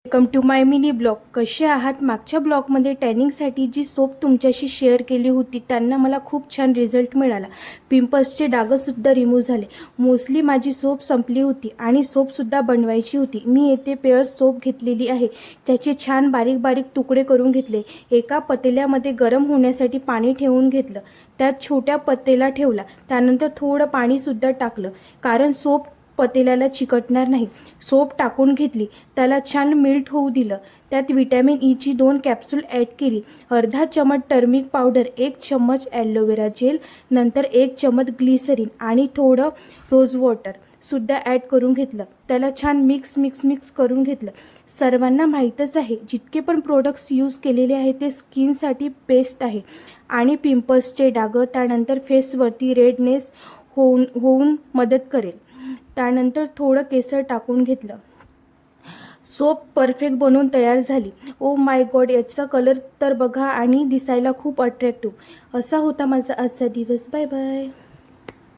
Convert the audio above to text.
Welcome to my mini blog. कसे आहात? मागच्या ब्लॉगमध्ये टॅनिंगसाठी जी सोप तुमच्याशी शेअर केली होती त्यांना मला खूप छान रिझल्ट मिळाला. पिंपल्सचे डागसुद्धा रिमूव्ह झाले. मोस्टली माझी सोप संपली होती आणि सोपसुद्धा बनवायची होती. मी येथे पेअर सोप घेतलेली आहे. त्याचे छान बारीक बारीक तुकडे करून घेतले. एका पतेल्यामध्ये गरम होण्यासाठी पाणी ठेवून घेतलं. त्यात छोट्या पतेला ठेवला. त्यानंतर थोडं पाणीसुद्धा टाकलं कारण सोप पतेल्याला चिकटणार नाही. सोप टाकून घेतली. त्याला छान मिल्ट होऊ दिलं. त्यात विटॅमिन ईची 2 कॅप्सूल ॲड केली. अर्धा चमच टर्मिक पावडर, 1 चमच ॲलोवेरा जेल, नंतर 1 चमच ग्लिसरीन आणि थोडं रोज वॉटर सुद्धा ॲड करून घेतलं. त्याला छान मिक्स करून घेतलं. सर्वांना माहीतच आहे जितके पण प्रोडक्ट्स यूज केलेले आहे ते स्किनसाठी बेस्ट आहे आणि पिंपल्सचे डाग त्यानंतर फेसवरती रेडनेस होऊन मदत करेल. त्यानंतर थोडं केसर टाकून घेतलं. सोप परफेक्ट बनवून तयार झाली. ओ माय गॉड, याचा कलर तर बघा आणि दिसायला खूप अट्रॅक्टिव्ह. असा होता माझा आजचा दिवस. Bye bye.